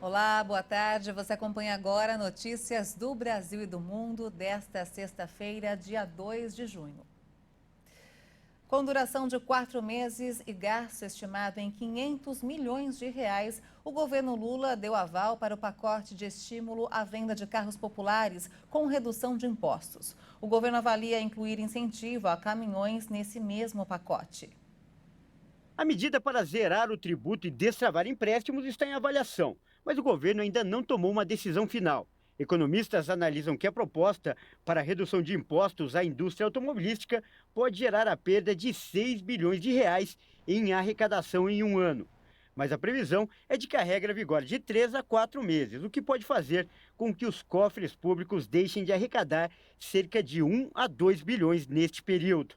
Olá, boa tarde. Você acompanha agora notícias do Brasil e do mundo desta sexta-feira, dia 2 de junho. Com duração de 4 meses e gasto estimado em 500 milhões de reais, o governo Lula deu aval para o pacote de estímulo à venda de carros populares com redução de impostos. O governo avalia incluir incentivo a caminhões nesse mesmo pacote. A medida para zerar o tributo e destravar empréstimos está em avaliação, mas o governo ainda não tomou uma decisão final. Economistas analisam que a proposta para a redução de impostos à indústria automobilística pode gerar a perda de 6 bilhões de reais em arrecadação em um ano. Mas a previsão é de que a regra vigore de 3 a 4 meses, o que pode fazer com que os cofres públicos deixem de arrecadar cerca de 1 a 2 bilhões neste período.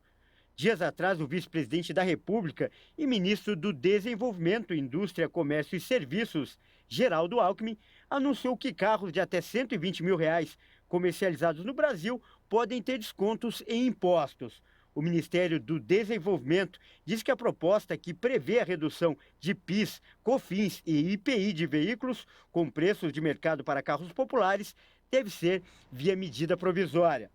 Dias atrás, o vice-presidente da República e ministro do Desenvolvimento, Indústria, Comércio e Serviços, Geraldo Alckmin, anunciou que carros de até R$ 120 mil comercializados no Brasil podem ter descontos em impostos. O Ministério do Desenvolvimento diz que a proposta que prevê a redução de PIS, COFINS e IPI de veículos com preços de mercado para carros populares deve ser via medida provisória.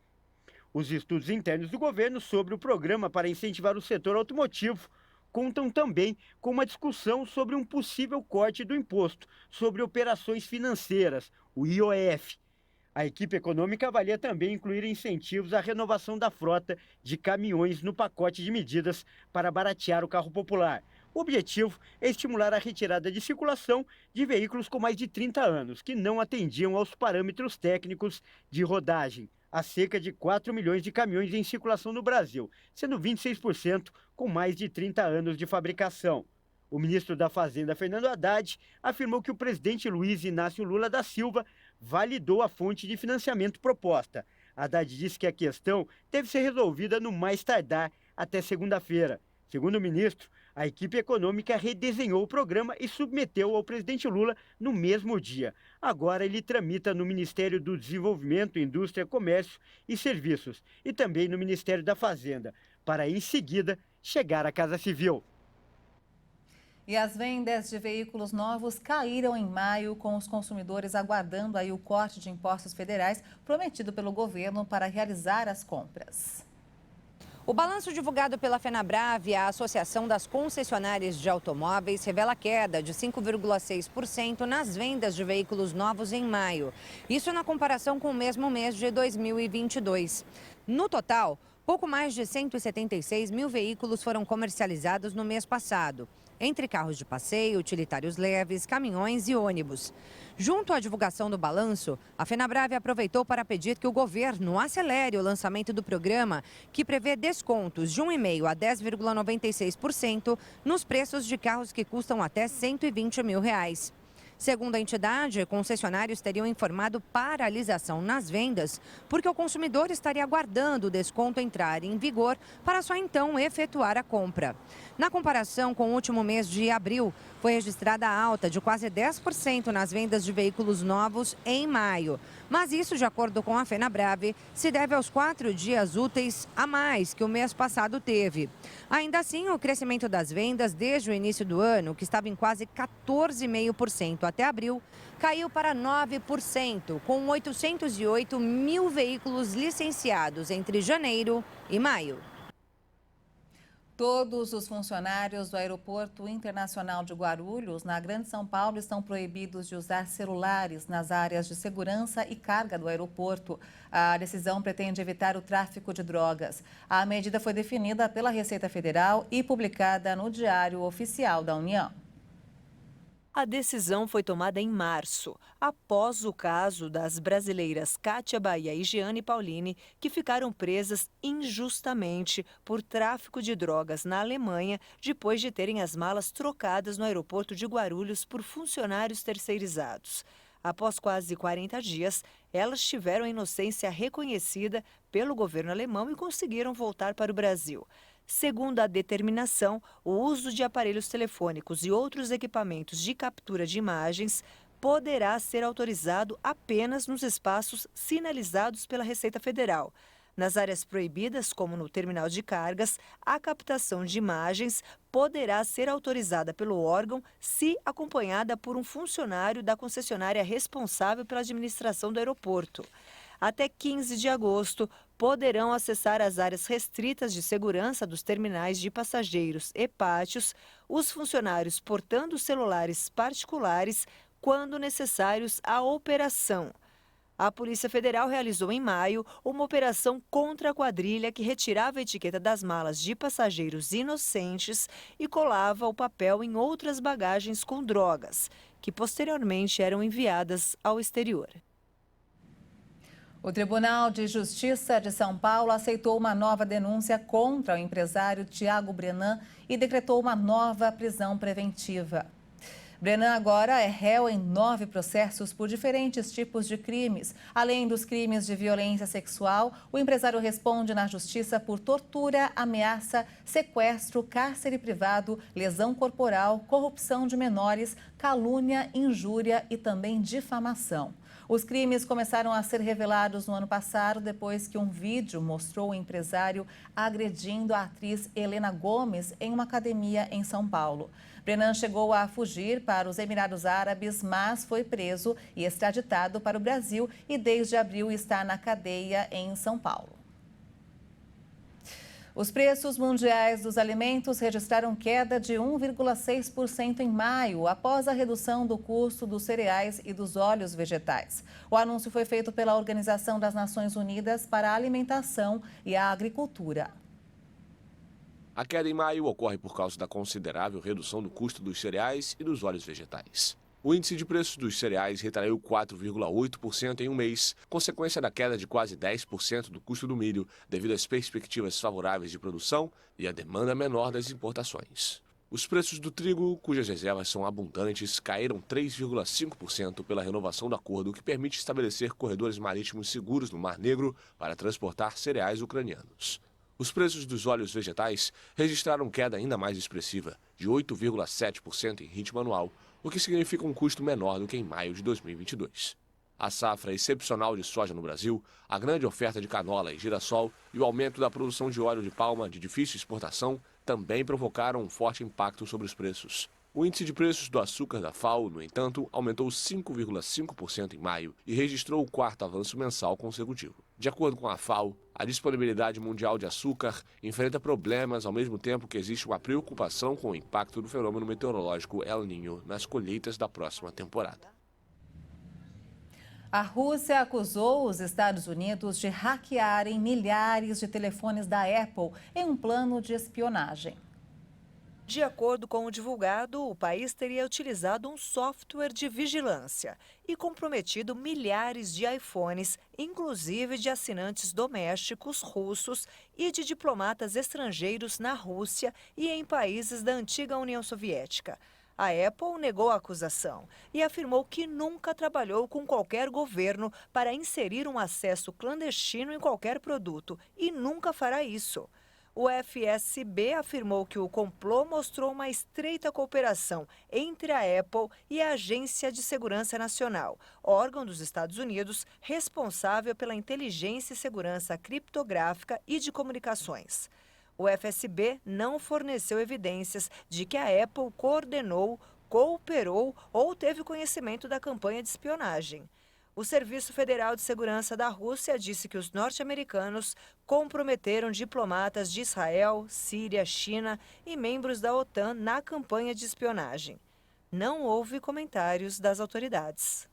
Os estudos internos do governo sobre o programa para incentivar o setor automotivo contam também com uma discussão sobre um possível corte do imposto sobre operações financeiras, o IOF. A equipe econômica avalia também incluir incentivos à renovação da frota de caminhões no pacote de medidas para baratear o carro popular. O objetivo é estimular a retirada de circulação de veículos com mais de 30 anos, que não atendiam aos parâmetros técnicos de rodagem. Há cerca de 4 milhões de caminhões em circulação no Brasil, sendo 26% com mais de 30 anos de fabricação. O ministro da Fazenda, Fernando Haddad, afirmou que o presidente Luiz Inácio Lula da Silva validou a fonte de financiamento proposta. Haddad disse que a questão deve ser resolvida no mais tardar até segunda-feira. Segundo o ministro, a equipe econômica redesenhou o programa e submeteu ao presidente Lula no mesmo dia. Agora ele tramita no Ministério do Desenvolvimento, Indústria, Comércio e Serviços e também no Ministério da Fazenda, para em seguida chegar à Casa Civil. E as vendas de veículos novos caíram em maio, com os consumidores aguardando aí o corte de impostos federais prometido pelo governo para realizar as compras. O balanço divulgado pela Fenabrave, a Associação das Concessionárias de Automóveis, revela queda de 5,6% nas vendas de veículos novos em maio. Isso na comparação com o mesmo mês de 2022. No total, pouco mais de 176 mil veículos foram comercializados no mês passado, entre carros de passeio, utilitários leves, caminhões e ônibus. Junto à divulgação do balanço, a Fenabrave aproveitou para pedir que o governo acelere o lançamento do programa, que prevê descontos de 1,5% a 10,96% nos preços de carros que custam até R$ 120 mil. Segundo a entidade, concessionários teriam informado paralisação nas vendas porque o consumidor estaria aguardando o desconto entrar em vigor para só então efetuar a compra. Na comparação com o último mês de abril, foi registrada alta de quase 10% nas vendas de veículos novos em maio. Mas isso, de acordo com a Fenabrave, se deve aos 4 dias úteis a mais que o mês passado teve. Ainda assim, o crescimento das vendas desde o início do ano, que estava em quase 14,5% até abril, caiu para 9%, com 808 mil veículos licenciados entre janeiro e maio. Todos os funcionários do Aeroporto Internacional de Guarulhos, na Grande São Paulo, estão proibidos de usar celulares nas áreas de segurança e carga do aeroporto. A decisão pretende evitar o tráfico de drogas. A medida foi definida pela Receita Federal e publicada no Diário Oficial da União. A decisão foi tomada em março, após o caso das brasileiras Kátia Bahia e Giane Pauline, que ficaram presas injustamente por tráfico de drogas na Alemanha, depois de terem as malas trocadas no aeroporto de Guarulhos por funcionários terceirizados. Após quase 40 dias, elas tiveram a inocência reconhecida pelo governo alemão e conseguiram voltar para o Brasil. Segundo a determinação, o uso de aparelhos telefônicos e outros equipamentos de captura de imagens poderá ser autorizado apenas nos espaços sinalizados pela Receita Federal. Nas áreas proibidas, como no terminal de cargas, a captação de imagens poderá ser autorizada pelo órgão se acompanhada por um funcionário da concessionária responsável pela administração do aeroporto. Até 15 de agosto, poderão acessar as áreas restritas de segurança dos terminais de passageiros e pátios os funcionários portando celulares particulares quando necessários à operação. A Polícia Federal realizou em maio uma operação contra a quadrilha que retirava a etiqueta das malas de passageiros inocentes e colava o papel em outras bagagens com drogas, que posteriormente eram enviadas ao exterior. O Tribunal de Justiça de São Paulo aceitou uma nova denúncia contra o empresário Tiago Brenan e decretou uma nova prisão preventiva. Brenan agora é réu em 9 processos por diferentes tipos de crimes. Além dos crimes de violência sexual, o empresário responde na justiça por tortura, ameaça, sequestro, cárcere privado, lesão corporal, corrupção de menores, calúnia, injúria e também difamação. Os crimes começaram a ser revelados no ano passado, depois que um vídeo mostrou o empresário agredindo a atriz Helena Gomes em uma academia em São Paulo. Brenan chegou a fugir para os Emirados Árabes, mas foi preso e extraditado para o Brasil e desde abril está na cadeia em São Paulo. Os preços mundiais dos alimentos registraram queda de 1,6% em maio, após a redução do custo dos cereais e dos óleos vegetais. O anúncio foi feito pela Organização das Nações Unidas para a Alimentação e a Agricultura. A queda em maio ocorre por causa da considerável redução do custo dos cereais e dos óleos vegetais. O índice de preços dos cereais retraiu 4,8% em um mês, consequência da queda de quase 10% do custo do milho, devido às perspectivas favoráveis de produção e à demanda menor das importações. Os preços do trigo, cujas reservas são abundantes, caíram 3,5% pela renovação do acordo que permite estabelecer corredores marítimos seguros no Mar Negro para transportar cereais ucranianos. Os preços dos óleos vegetais registraram queda ainda mais expressiva, de 8,7% em ritmo anual, o que significa um custo menor do que em maio de 2022. A safra excepcional de soja no Brasil, a grande oferta de canola e girassol e o aumento da produção de óleo de palma de difícil exportação também provocaram um forte impacto sobre os preços. O índice de preços do açúcar da FAO, no entanto, aumentou 5,5% em maio e registrou o quarto avanço mensal consecutivo. De acordo com a FAO, a disponibilidade mundial de açúcar enfrenta problemas ao mesmo tempo que existe uma preocupação com o impacto do fenômeno meteorológico El Niño nas colheitas da próxima temporada. A Rússia acusou os Estados Unidos de hackearem milhares de telefones da Apple em um plano de espionagem. De acordo com o divulgado, o país teria utilizado um software de vigilância e comprometido milhares de iPhones, inclusive de assinantes domésticos russos e de diplomatas estrangeiros na Rússia e em países da antiga União Soviética. A Apple negou a acusação e afirmou que nunca trabalhou com qualquer governo para inserir um acesso clandestino em qualquer produto e nunca fará isso. O FSB afirmou que o complô mostrou uma estreita cooperação entre a Apple e a Agência de Segurança Nacional, órgão dos Estados Unidos responsável pela inteligência e segurança criptográfica e de comunicações. O FSB não forneceu evidências de que a Apple coordenou, cooperou ou teve conhecimento da campanha de espionagem. O Serviço Federal de Segurança da Rússia disse que os norte-americanos comprometeram diplomatas de Israel, Síria, China e membros da OTAN na campanha de espionagem. Não houve comentários das autoridades.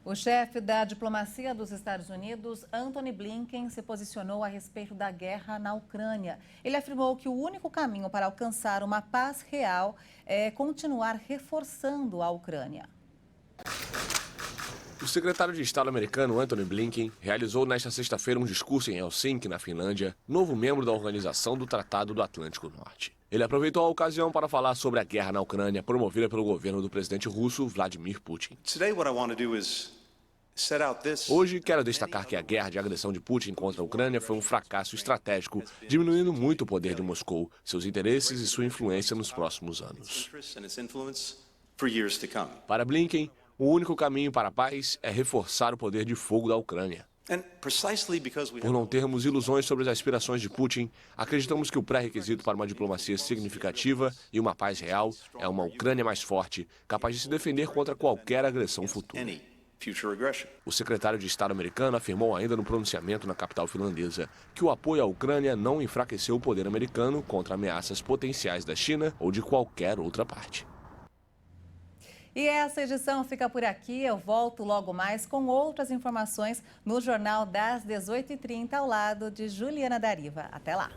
O chefe da diplomacia dos Estados Unidos, Antony Blinken, se posicionou a respeito da guerra na Ucrânia. Ele afirmou que o único caminho para alcançar uma paz real é continuar reforçando a Ucrânia. O secretário de Estado americano Antony Blinken realizou nesta sexta-feira um discurso em Helsinki, na Finlândia, novo membro da Organização do Tratado do Atlântico Norte. Ele aproveitou a ocasião para falar sobre a guerra na Ucrânia promovida pelo governo do presidente russo Vladimir Putin. Hoje, quero destacar que a guerra de agressão de Putin contra a Ucrânia foi um fracasso estratégico, diminuindo muito o poder de Moscou, seus interesses e sua influência nos próximos anos. Para Blinken, o único caminho para a paz é reforçar o poder de fogo da Ucrânia. Por não termos ilusões sobre as aspirações de Putin, acreditamos que o pré-requisito para uma diplomacia significativa e uma paz real é uma Ucrânia mais forte, capaz de se defender contra qualquer agressão futura. O secretário de Estado americano afirmou ainda no pronunciamento na capital finlandesa que o apoio à Ucrânia não enfraqueceu o poder americano contra ameaças potenciais da China ou de qualquer outra parte. E essa edição fica por aqui. Eu volto logo mais com outras informações no Jornal das 18h30 ao lado de Juliana Dariva. Até lá!